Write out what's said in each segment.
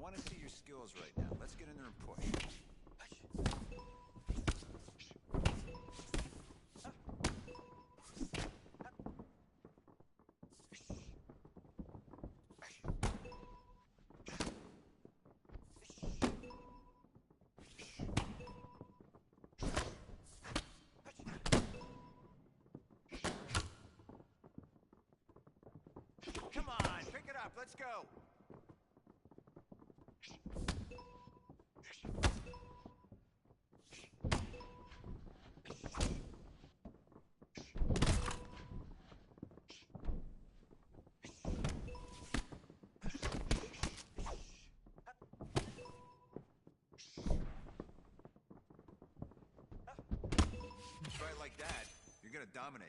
want to see your skills right now. Let's get in there and push. Come on, pick it up. Let's go. Fight like that, you're gonna dominate.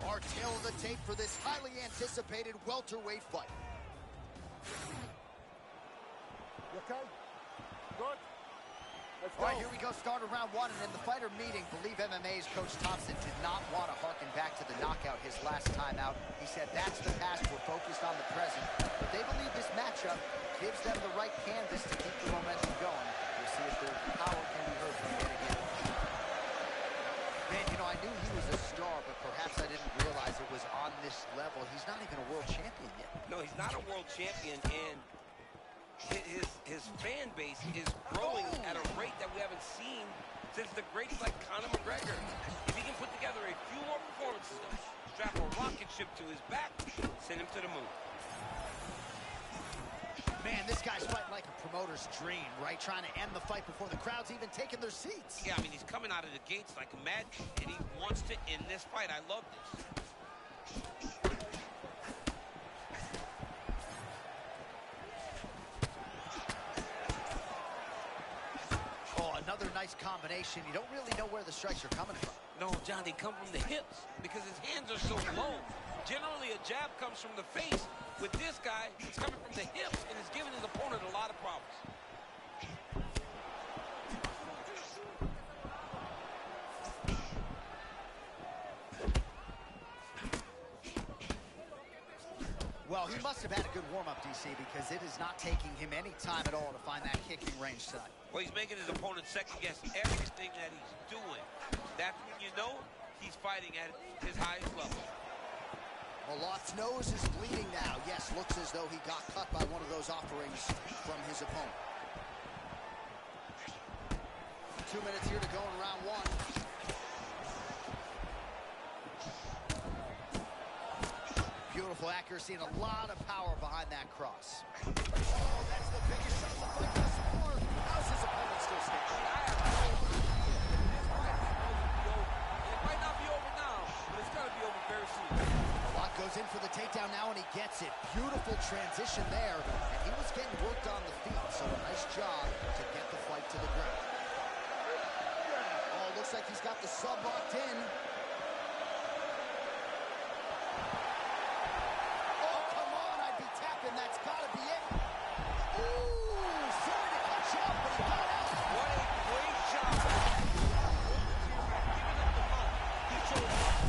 Our tail of the tape for this highly anticipated welterweight fight. You okay? Good? Let's All go. right, here we go, start of round one, and in the fighter meeting, Believe MMA's Coach Thompson did not want to harken back to the knockout his last time out. He said that's the past, we're focused on the present. But they believe this matchup gives them the right canvas to keep the momentum going. We'll see if their power can be heard from yet again. Man, you know, I knew he was a star, but perhaps I didn't realize it was on this level. He's not even a world champion yet. No, he's not a world champion, and his fan base is growing at a rate that we haven't seen since the greats like Conor McGregor. If he can put together a few more performances, strap a rocket ship to his back, send him to the moon. Man, this guy's fighting like a promoter's dream, right? Trying to end the fight before the crowd's even taking their seats. Yeah, I mean, he's coming out of the gates like a mad, and he wants to end this fight. I love this. Oh, another nice combination. You don't really know where the strikes are coming from. No, John, they come from the hips because his hands are so low. Generally, a jab comes from the face. With this guy, it's coming from the hips and is giving his opponent a lot of problems. Well, he must have had a good warm-up, DC, because it is not taking him any time at all to find that kicking range side. Well, he's making his opponent second-guess everything that he's doing. That's when you know he's fighting at his highest level. Malot's nose is bleeding now. Yes, looks as though he got cut by one of those offerings from his opponent. 2 minutes here to go in round one. Beautiful accuracy and a lot of power behind that cross. Oh, that's the biggest shot of the fight thus far. How's his opponent still standing? It might not be over now, but it's going to be over very soon. Malott goes in for the takedown now, and he gets it. Beautiful transition there, and he was getting worked on the feet, so a nice job to get the fight to the ground. Oh, looks like he's got the sub locked in. Oh, come on, I'd be tapping. That's got to be it. Ooh, sorry to cut you off, but he got out. What a great job. He chose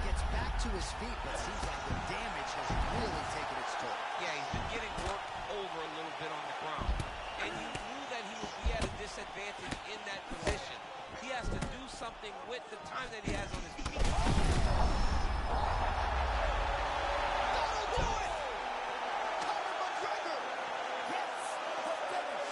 gets back to his feet, but seems like the damage has really taken its toll. Yeah, he's been getting worked over a little bit on the ground. And you knew that he would be at a disadvantage in that position. He has to do something with the time that he has on his feet. That'll do it! Conor McGregor gets the finish.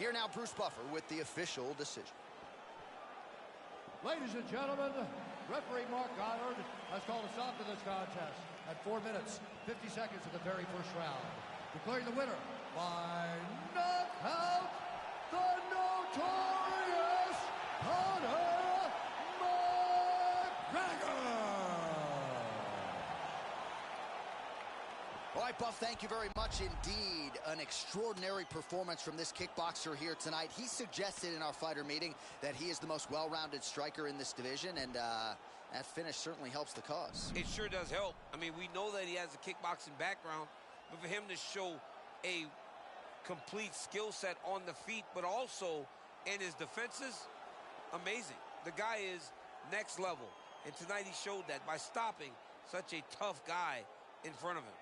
Here now, Bruce Buffer with the official decision. Ladies and gentlemen, referee Mark Goddard has called a stop to this contest at 4 minutes, 50 seconds of the very first round. Declaring the winner by knockout, the notorious Conor McGregor. All right, Buff, thank you very much indeed. An extraordinary performance from this kickboxer here tonight. He suggested in our fighter meeting that he is the most well-rounded striker in this division, and that finish certainly helps the cause. It sure does help. I mean, we know that he has a kickboxing background, but for him to show a complete skill set on the feet, but also in his defenses, amazing. The guy is next level, and tonight he showed that by stopping such a tough guy in front of him.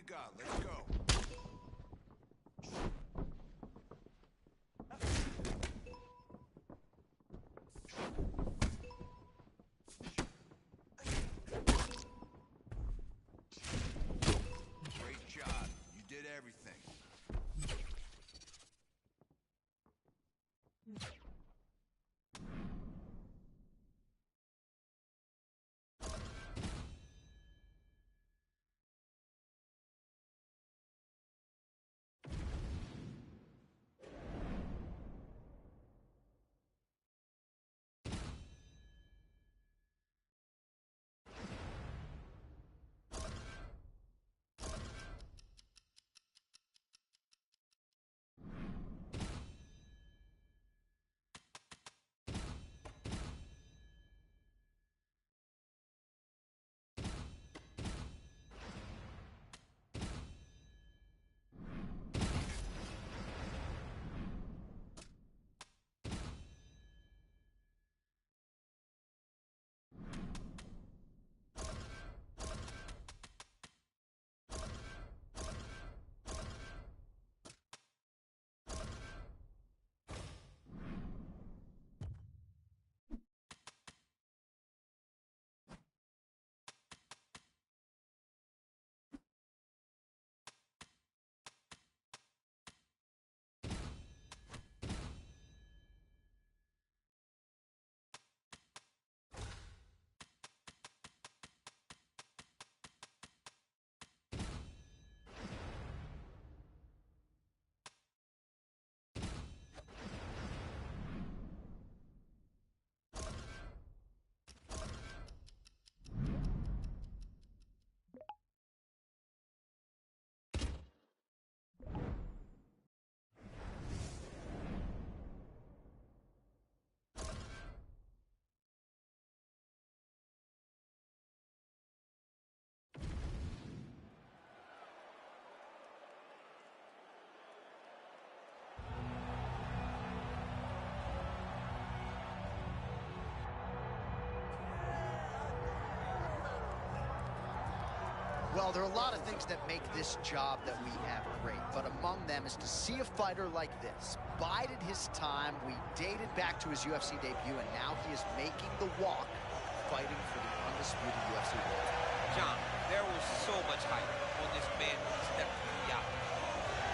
you got? Let's go. Great job. You did everything. Well, there are a lot of things that make this job that we have great, but among them is to see a fighter like this. Bided his time, we dated back to his UFC debut, and now he is making the walk, fighting for the undisputed UFC world. John, there was so much hype on this man when he stepped into the octagon.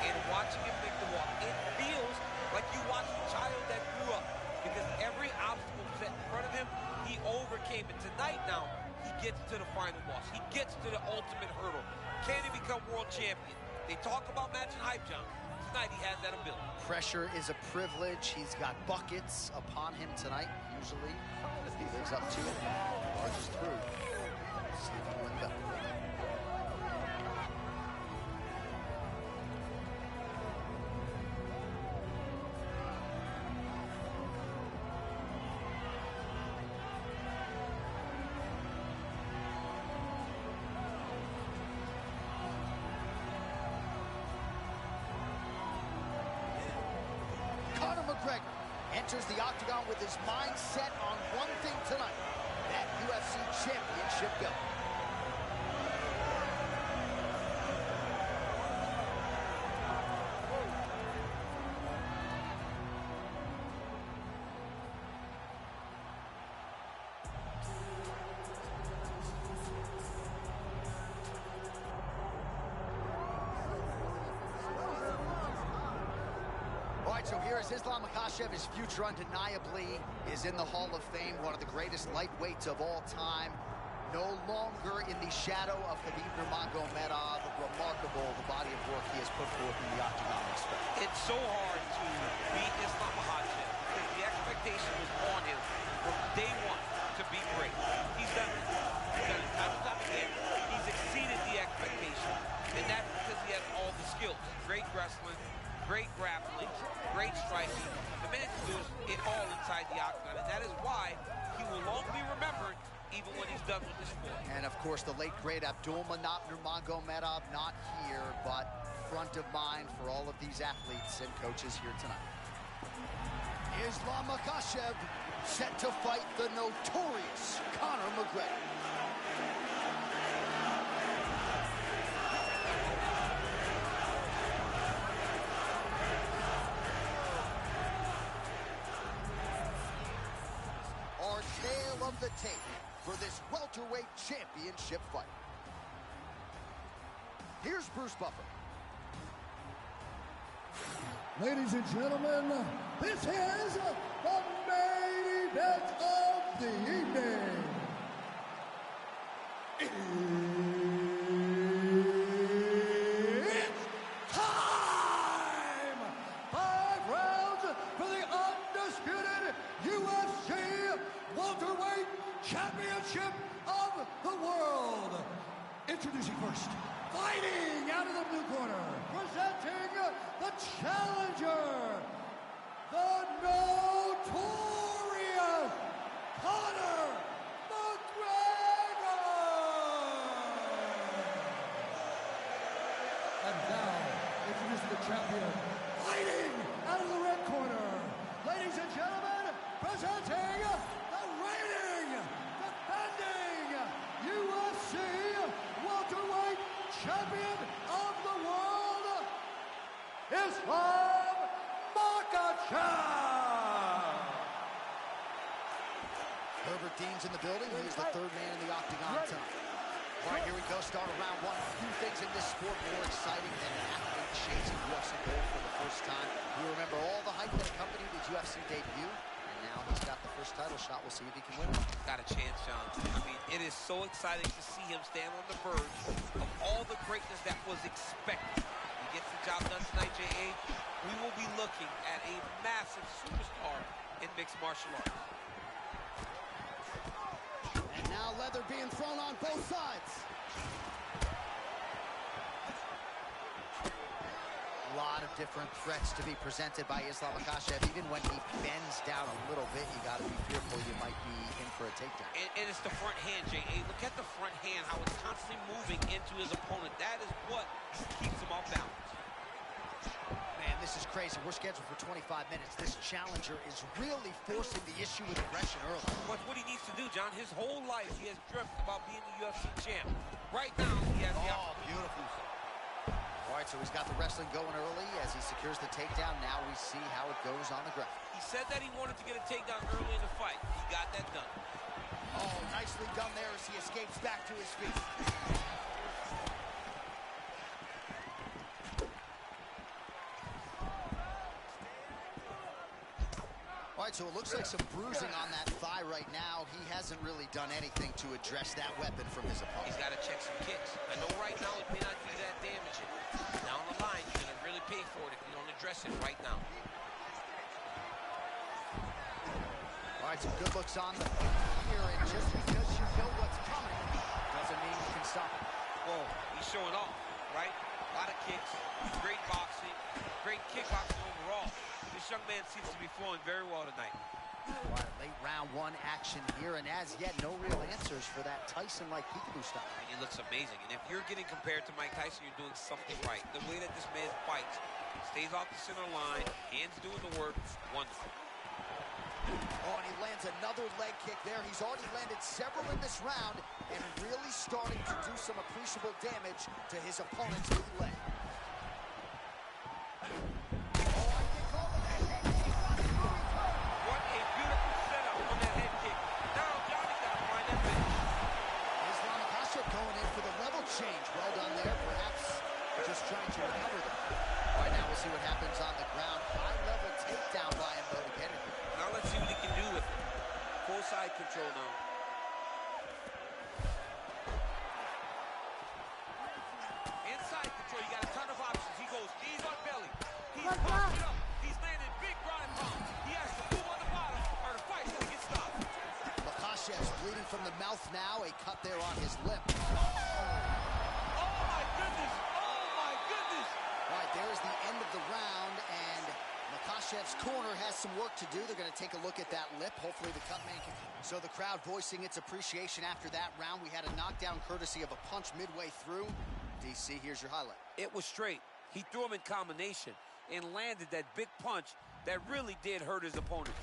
And watching him make the walk, it feels like you watched a child that grew up, because every obstacle set in front of him, he overcame it. Tonight now, he gets to the final boss. He gets to the ultimate hurdle. Can he become world champion? They talk about matching hype, John. Tonight he has that ability. Pressure is a privilege. He's got buckets upon him tonight. Usually, if he lives up to it, barges through. See if he can win the belt. Conor McGregor enters the octagon with his mind set on one thing tonight, that UFC championship belt. All right, so here is Islam Makhachev. His future undeniably is in the Hall of Fame, one of the greatest lightweights of all time. No longer in the shadow of Khabib Nurmagomedov. Remarkable, the body of work he has put forth in the octagon. It's so hard to beat Islam Makhachev because the expectation was on him from day one to be great. He's done it. He's done it time and time again. He's exceeded the expectation, and that's because he has all the skills. Great wrestling, great grappling, great striking. The man can do it all inside the octagon, and that is why he will long be remembered even when he's done with this sport. And of course, the late great Abdulmanap Nurmagomedov, not here, but front of mind for all of these athletes and coaches here tonight. Islam Makhachev set to fight the notorious Conor McGregor. of the tape for this welterweight championship fight. Here's Bruce Buffer. Ladies and gentlemen, this is the main event of the evening. It's time! 5 rounds for the undisputed UFC welterweight championship of the world. Introducing first, fighting out of the blue corner, presenting the challenger, the notorious Conor McGregor. And now, introducing the champion, fighting out of the red corner, ladies and gentlemen, presenting the reigning, defending UFC welterweight champion of the world, Islam Makhachev. Herbert Dean's in the building. He's the third man in the octagon tonight. All right, here we go. Start of round one. Few things in this sport more exciting than an athlete chasing UFC gold for the first time. We remember all the hype that accompanied his UFC debut, and now he's got the first title shot. We'll see if he can win it. Got a chance, John. I mean, it is so exciting to see him stand on the verge of all the greatness that was expected. He gets the job done tonight, J.A. We will be looking at a massive superstar in mixed martial arts. And now leather being thrown on both sides. A lot of different threats to be presented by Islam Makhachev. Even when he bends down a little bit, you got to be fearful you might be in for a takedown. And it's the front hand, J.A. Look at the front hand, how it's constantly moving into his opponent. That is what keeps him off balance. Man, this is crazy. We're scheduled for 25 minutes. This challenger is really forcing the issue with aggression early. What's what he needs to do, John? His whole life, he has dreamt about being the UFC champ. Right now, he has the opportunity. Beautiful. All right, so he's got the wrestling going early as he secures the takedown. Now we see how it goes on the ground. He said that he wanted to get a takedown early in the fight. He got that done. Oh, nicely done there as he escapes back to his feet. All right, so it looks like some bruising on that thigh right now. He hasn't really done anything to address that weapon from his opponent. He's got to check some kicks. I know right now it may not be that damaging. Down the line, you're going to really pay for it if you don't address it right now. All right, some good looks on the here, and just because you know what's coming doesn't mean you can stop it. Whoa, he's showing off, right? A lot of kicks, great boxing, great kickboxing overall. This young man seems to be flowing very well tonight. All right, late round one action here, and as yet, no real answers for that Tyson-like peekaboo style. I mean, he looks amazing, and if you're getting compared to Mike Tyson, you're doing something right. The way that this man fights, stays off the center line, hands doing the work, wonderful. Oh, and he lands another leg kick there. He's already landed several in this round and really starting to do some appreciable damage to his opponent's lead leg. What a beautiful setup on that head kick. Now Johnny's got to find that finish. Islam Makhachev going in for the level change. Well done there, perhaps just trying to recover them. All right, now we'll see what happens on the ground. High-level takedown by him, though, to get it. Now let's see what he can do with it. Full side control now. Inside control, you got a ton of options. He goes knees on belly. He's popping it up. He's landing big ground pound. He has to move on the bottom or the fight's gonna get stopped. Makhachev's bleeding from the mouth now. A cut there on his lip. Oh my goodness! Oh my goodness! All right, there is the end of the round, and Makhachev's corner has some work to do. They're going to take a look at that lip. Hopefully the cut man can... So the crowd voicing its appreciation after that round. We had a knockdown courtesy of a punch midway through. DC, here's your highlight. It was straight. He threw him in combination and landed that big punch that really did hurt his opponent.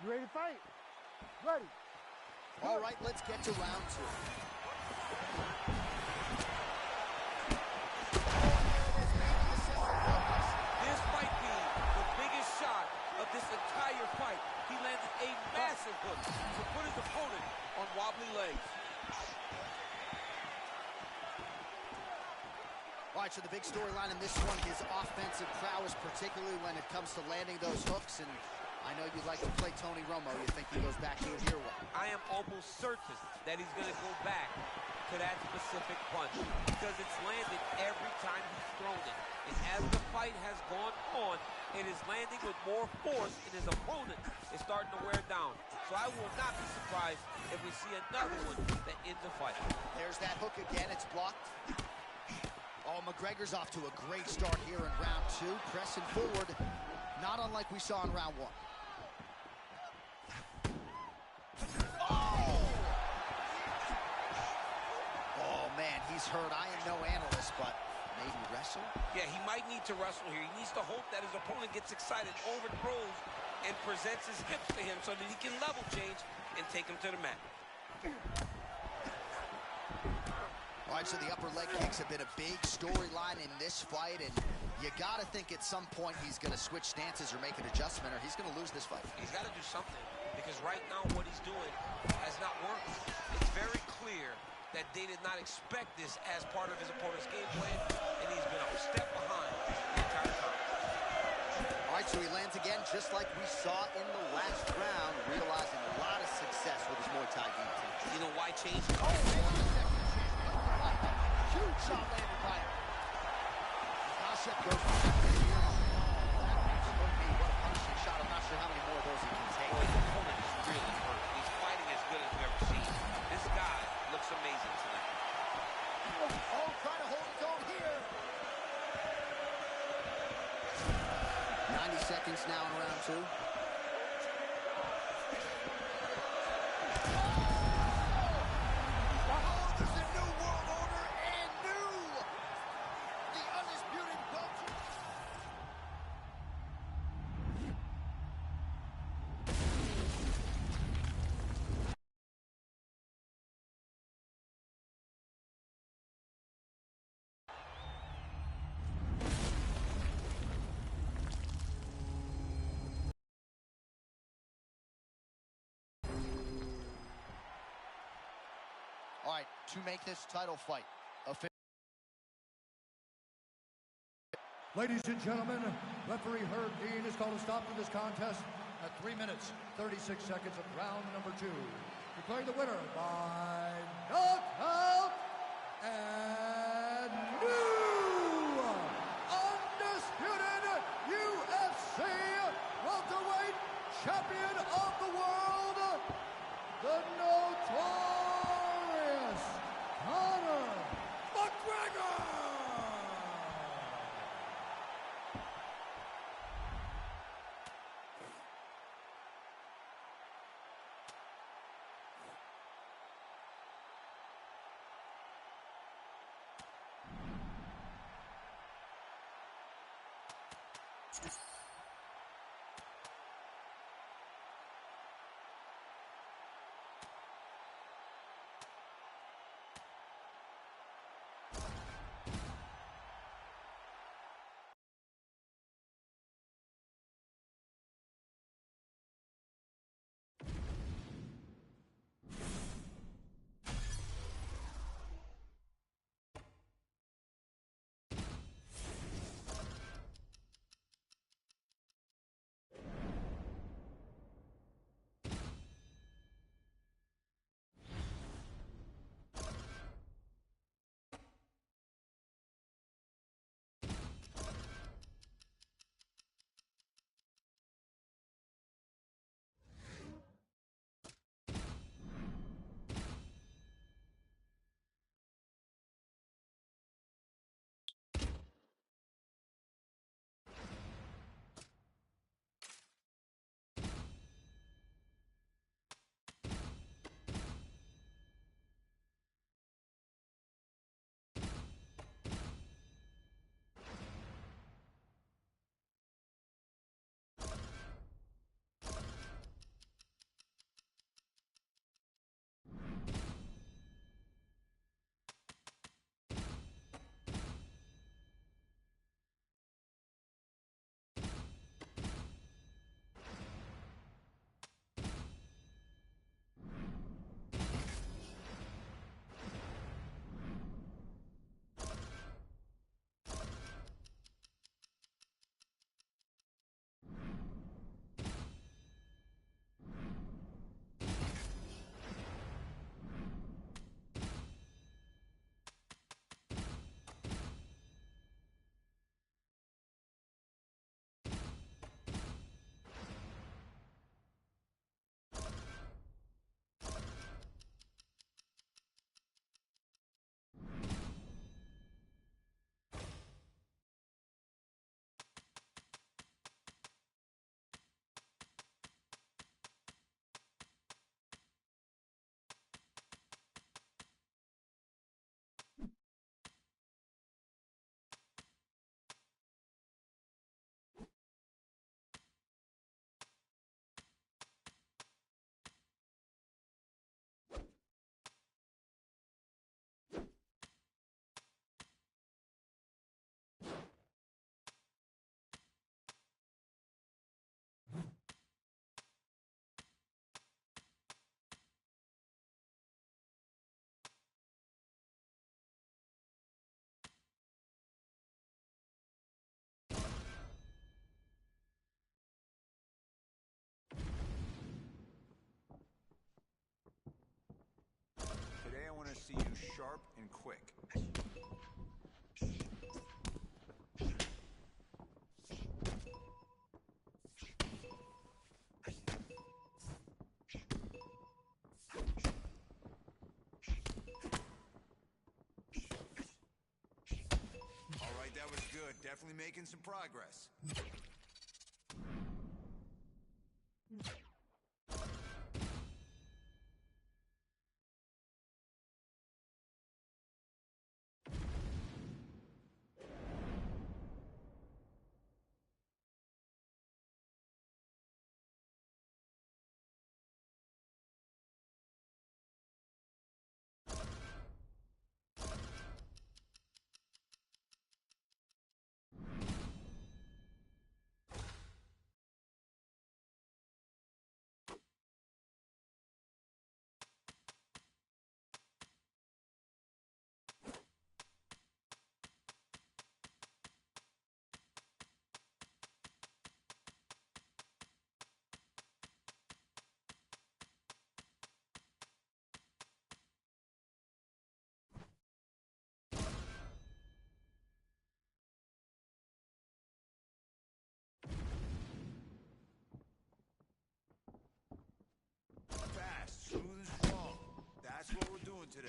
You ready to fight? Ready. All right, let's get to round two. This might be the biggest shot of this entire fight. He landed a massive So the big storyline in this one, his offensive prowess, particularly when it comes to landing those hooks. And I know you'd like to play Tony Romo. You think he goes back to it here? What? I am almost certain that he's going to go back to that specific punch because it's landed every time he's thrown it. And as the fight has gone on, it is landing with more force, and his opponent is starting to wear down. So I will not be surprised if we see another one that ends the fight. There's that hook again. It's blocked. Oh, McGregor's off to a great start here in round 2, pressing forward, not unlike we saw in round 1. Oh, man, he's hurt. I am no analyst, but maybe wrestle? Yeah, he might need to wrestle here. He needs to hope that his opponent gets excited, overthrows, and presents his hips to him so that he can level change and take him to the mat. All right, so the upper leg kicks have been a big storyline in this fight, and you got to think at some point he's going to switch stances or make an adjustment, or he's going to lose this fight. He's got to do something, because right now what he's doing has not worked. It's very clear that they did not expect this as part of his opponent's game plan, and he's been a step behind the entire time. All right, so he lands again, just like we saw in the last round, realizing a lot of success with his Muay Thai game team. You know why change? Oh, huge shot landed by him. Hashem goes back here. Oh, that would be what a punishing shot. I'm not sure how many more of those he can take. Boy, his opponent is really hurt. He's fighting as good as we've ever seen. This guy looks amazing tonight. Oh, trying to hold his own here. 90 seconds now in round 2. All right, to make this title fight official. Ladies and gentlemen, referee Herb Dean has called a stop to this contest at 3 minutes, 36 seconds of round number 2. Declaring the winner by knockout and new undisputed UFC welterweight champion of the world, the notorious Conor McGregor! sharp and quick. All right, that was good. Definitely making some progress. Fast, smooth and strong. That's what we're doing today.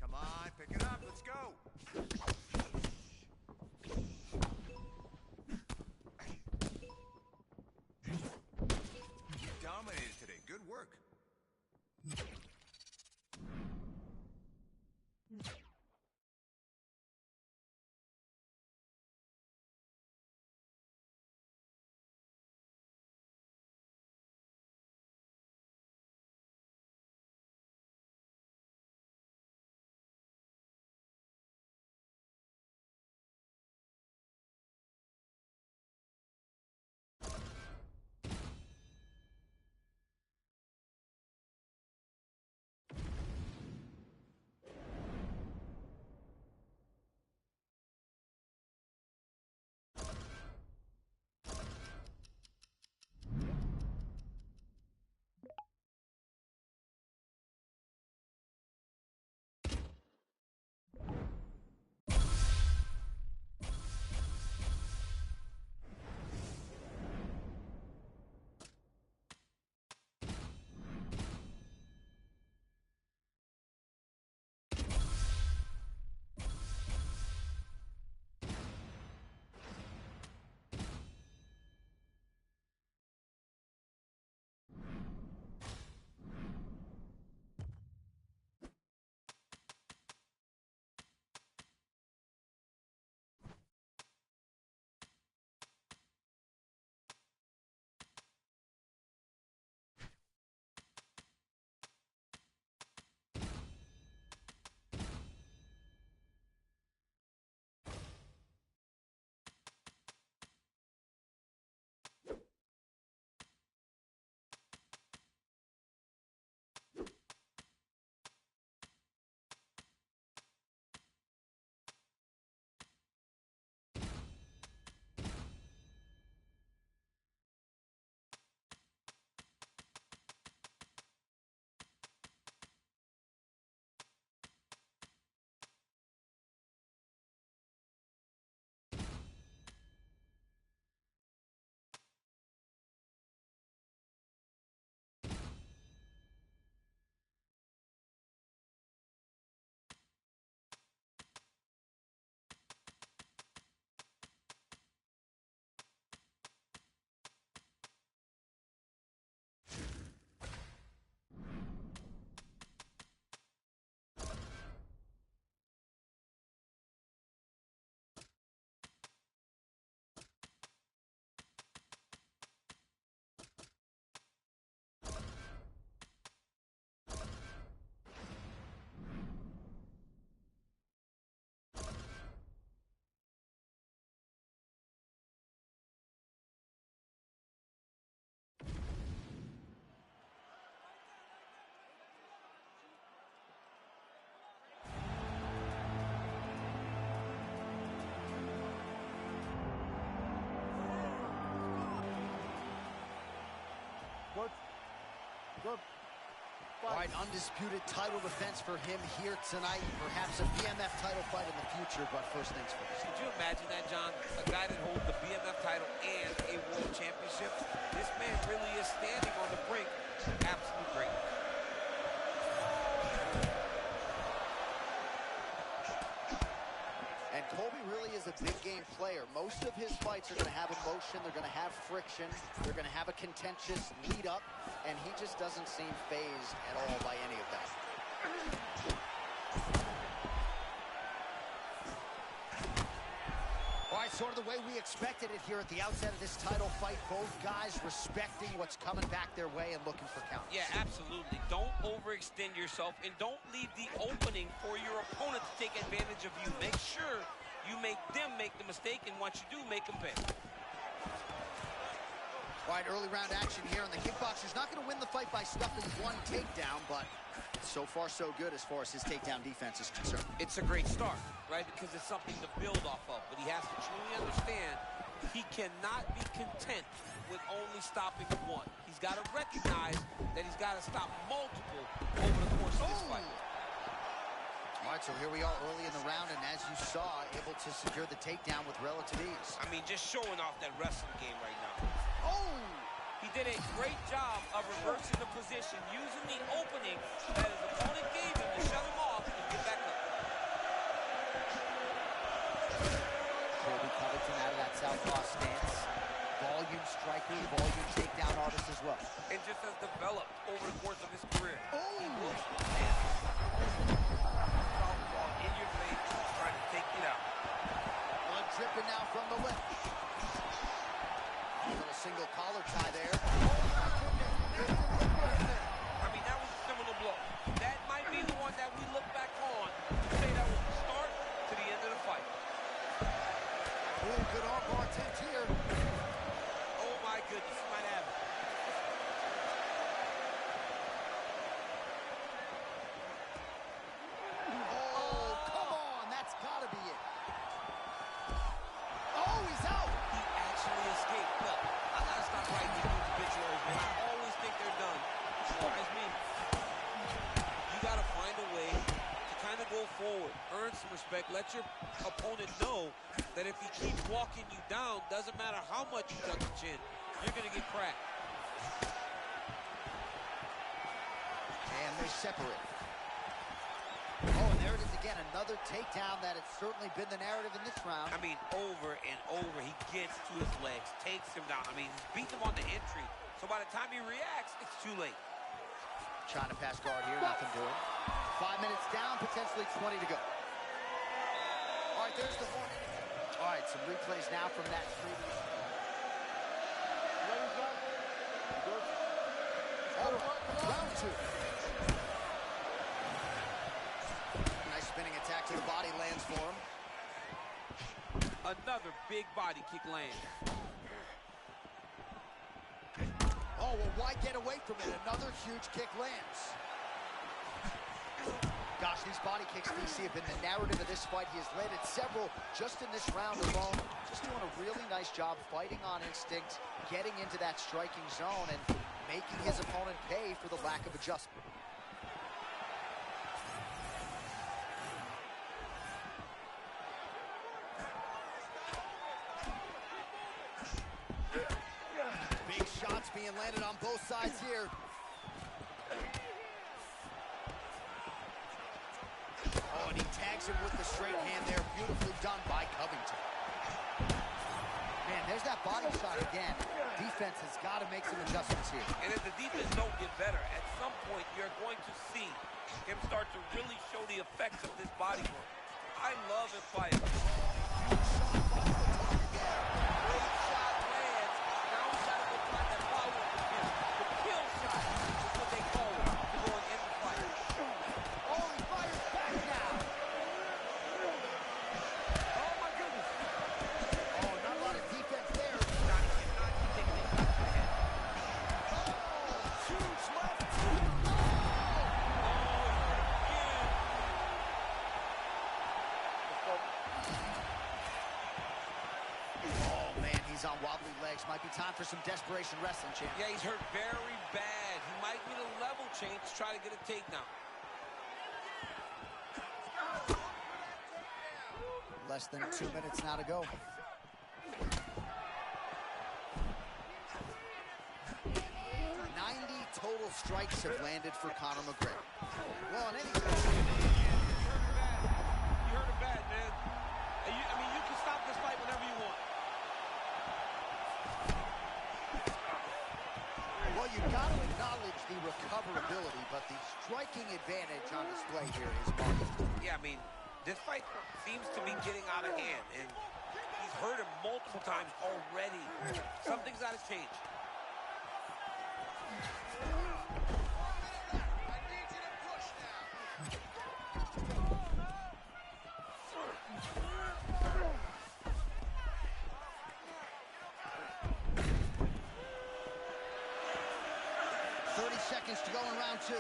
Come on, pick it up. Let's go. You dominated today. Good work. All right, undisputed title defense for him here tonight. Perhaps a BMF title fight in the future, but first things first. Could you imagine that, John? A guy that holds the BMF title and a world championship. This man really is standing on the brink. Absolute greatness. And Colby really is a big game player. Most of his fights are going to have emotion, they're going to have friction, they're going to have a contentious lead up, and he just doesn't seem fazed at all by any of that. All right, sort of the way we expected it here at the outset of this title fight. Both guys respecting what's coming back their way and looking for counters. Yeah, absolutely. Don't overextend yourself, and don't leave the opening for your opponent to take advantage of you. Make sure you make them make the mistake, and once you do, make them pay. All right, early round action here, and the kickboxer's not going to win the fight by stuffing one takedown, but so far so good as far as his takedown defense is concerned. It's a great start, right? Because it's something to build off of. But he has to truly understand he cannot be content with only stopping one. He's got to recognize that he's got to stop multiple over the course of this fight. All right, so here we are early in the round, and as you saw, able to secure the takedown with relative ease. I mean, just showing off that wrestling game right now. Oh! He did a great job of reversing the position, using the opening that his opponent gave him to shut him off and get back up. Colby Covington out of that southpaw stance. Volume striker, volume takedown artist as well. And just has developed over the course of his career. Oh! He looks southpaw in your face, trying to take it out. Blood dripping now from the lip. A little single collar tie there. I mean, that was a similar blow. That might be the one that we look back on and say that was the start to the end of the fight. Ooh, good armbar attempt here. Oh my goodness, he might have it. Oh, come on, that's gotta be it. Oh, he's out. He actually escaped. Look, I gotta stop writing these obituaries, man. I always think they're done. Well, that's me. You gotta find a way to kind of go forward, earn some respect, let your opponent know that if he keeps walking you down, doesn't matter how much you tuck the chin, you're gonna get cracked. And they separate. Oh, and there it is again, another takedown that has certainly been the narrative in this round. I mean, over and over, he gets to his legs, takes him down. I mean, he's beating him on the entry. So by the time he reacts, it's too late. Trying to pass guard here, nothing doing. 5 minutes down, potentially 20 to go. All right, there's the horn. All right, some replays now from that previous. Oh, round two. Nice spinning attack to the body lands for him. Another big body kick lands. Oh, well, why get away from it? Another huge kick lands. Gosh, these body kicks, DC, have been the narrative of this fight. He has landed several just in this round alone. Just doing a really nice job fighting on instinct, getting into that striking zone, and making his opponent pay for the lack of adjustment. Big shots being landed on both sides here. Oh, and he tags him with the straight hand there. Beautifully done by Covington. Man, there's that body shot again. Defense has got to make some adjustments here. And if the defense don't get better, at some point you're going to see him start to really show the effects of this body work. I love it, fight. Great shot lands. Now he's got to go find that follow-up again. The kill shot is what they call it to go and end the fight. Oh, he fires back now. Oh my goodness. Oh, not a lot of defense there. Johnny cannot keep taking these shots to the head. Huge left. He's on wobbly legs. Might be time for some desperation wrestling, champ. Yeah, he's hurt very bad. He might need a level change to try to get a takedown. Less than 2 minutes now to go. 90 total strikes have landed for Conor McGregor. Well, in any case, You heard it bad, man. I mean, you can stop this fight whenever you want. well, you've got to acknowledge the recoverability, but the striking advantage on display here is marked. Yeah, I mean, this fight seems to be getting out of hand, and he's hurt him multiple times already. Something's got to change. Seconds to go in round 2.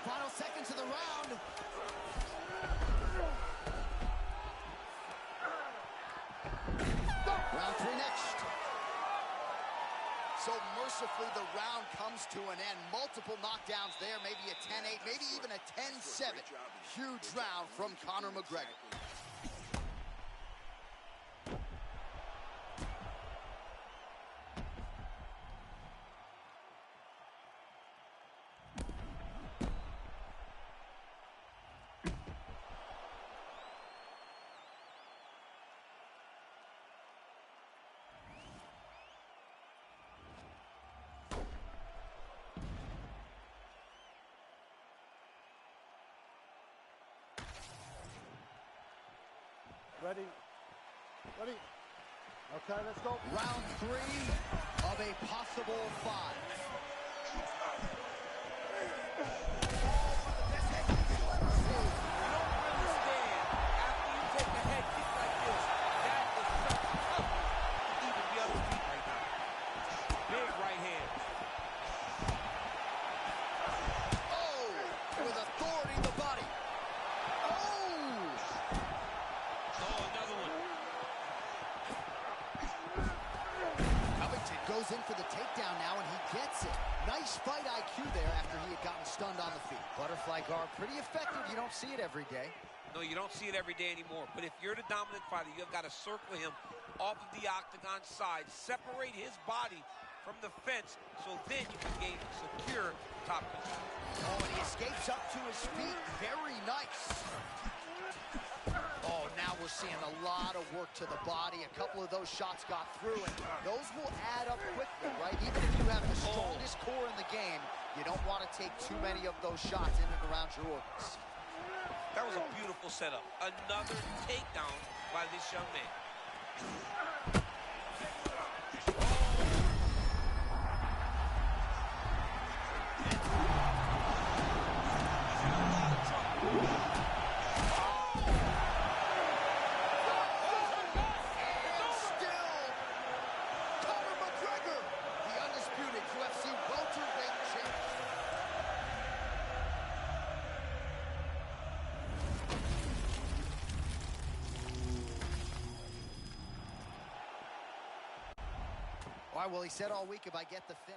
Final seconds of the round. Round 3 next. So mercifully, the round comes to an end. Multiple knockdowns there, maybe a 10-8, maybe even a 10-7. Huge round from Conor McGregor. Ready? Ready? Okay, let's go. Round 3 of a possible 5. Goes in for the takedown now, and he gets it. Nice fight IQ there after he had gotten stunned on the feet. Butterfly guard, pretty effective. You don't see it every day. No, you don't see it every day anymore. But if you're the dominant fighter, you've got to circle him off of the octagon side, separate his body from the fence, so then you can gain secure top control. Oh, and he escapes up to his feet. Very nice. Oh, now we're seeing a lot of work to the body. A couple of those shots got through, and those will add up quickly, right? Even if you have the strongest core in the game, you don't want to take too many of those shots in and around your organs. That was a beautiful setup. Another takedown by this young man. All right, well, he said all week, if I get the fin.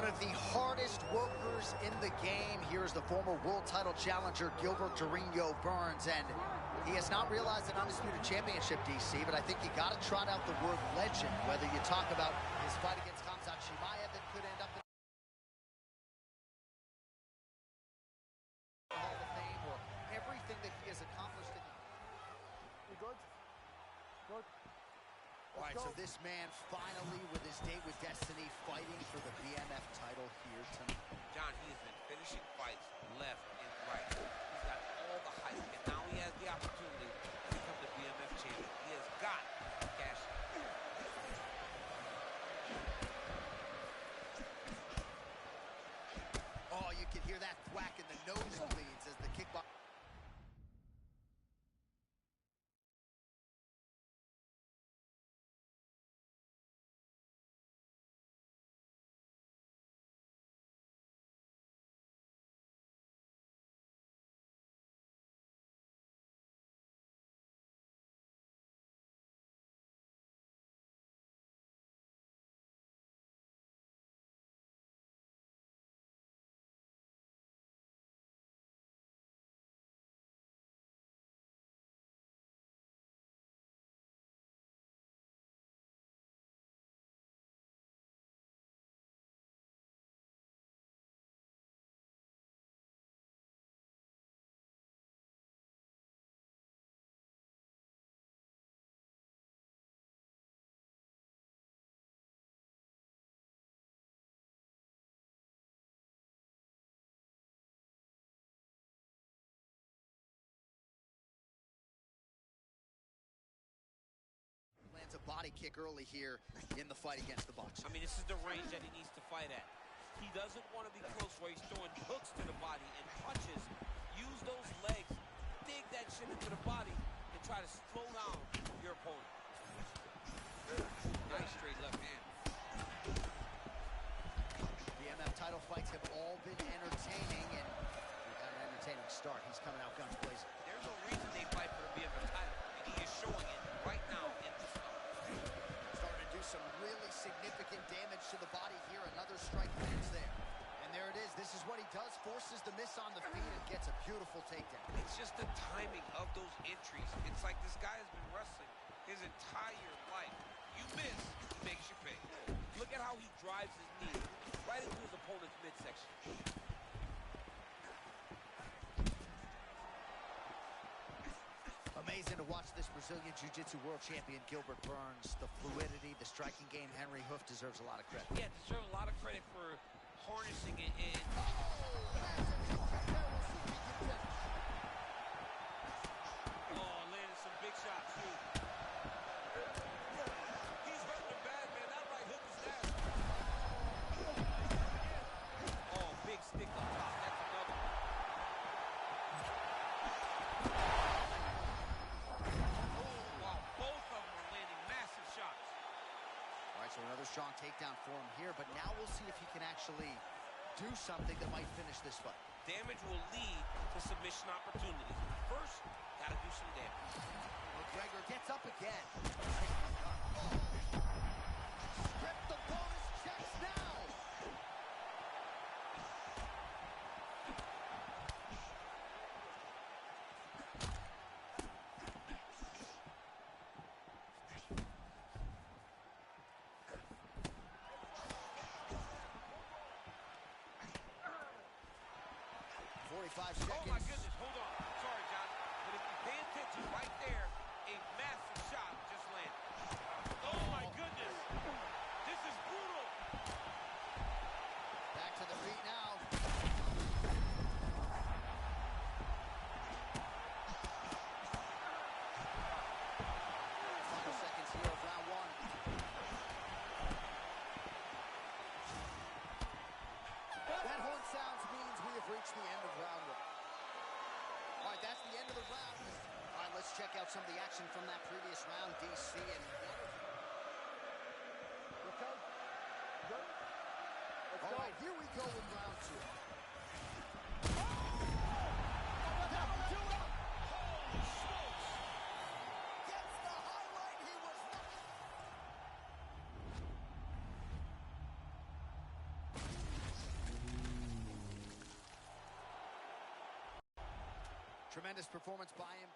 of the hardest workers in the game. Here's the former world title challenger, Gilbert Durinho Burns, and he has not realized an undisputed championship, DC, but I think you got to trot out the word legend, whether you talk about his fight against Khamzat Chimaev that could end up in the Hall of Fame, or everything that he has accomplished in You good? Good. All right, so this man finally, with his date with Destiny, fighting for the BMF title here tonight. John, he has been finishing fights left and right. He's got all the hype, and now he has the opportunity to become the BMF champion. He has got to cash in. Oh, you can hear that thwack in the nosebleeds as the kickbox. Lands a body kick early here in the fight against the boxer. I mean, this is the range that he needs to fight at. He doesn't want to be close where he's throwing hooks to the body and punches. Use those legs, dig that shit into the body, and try to slow down your opponent. Nice straight left hand. BMF title fights have all been entertaining, and we've had an entertaining start. He's coming out guns blazing. There's no reason they fight for the BMF title, and he is showing it right now in this fight. Starting to do some really significant damage to the body here. Another strike lands there. And there it is. This is what he does. Forces the miss on the feet and gets a beautiful takedown. It's just the timing of those entries. It's like this guy has been wrestling his entire life. You miss, he makes you pay. Look at how he drives his knee right into his opponent's midsection. Amazing to watch this Brazilian Jiu-Jitsu world champion, Gilbert Burns. The fluidity, the striking game, Henry Hoof deserves a lot of credit. Yeah, deserves a lot of credit for harnessing it in. Oh, landed some big shots, too. He's hurting him bad, man. That right hook is nasty. Oh, big stick up top. That's another one. Wow, both of them are landing massive shots. All right, so another strong takedown for him here, but now we'll see if he can actually do something that might finish this fight. Damage will lead to submission opportunities. First, gotta do some damage. McGregor gets up again. Strip the bonus checks now. Oh my goodness, hold on. Sorry, John. But if you pay attention right there, a massive shot just landed. Oh my goodness. This is brutal. Back to the feet now. Final seconds here of round one. That horn sounds means we have reached the end of round one. All right, that's the end of the round. All right, let's check out some of the action from that previous round, DC. And Okay? Good? Let's all go. right, here we go with round two. Gets the highlight he was looking. Tremendous performance by him.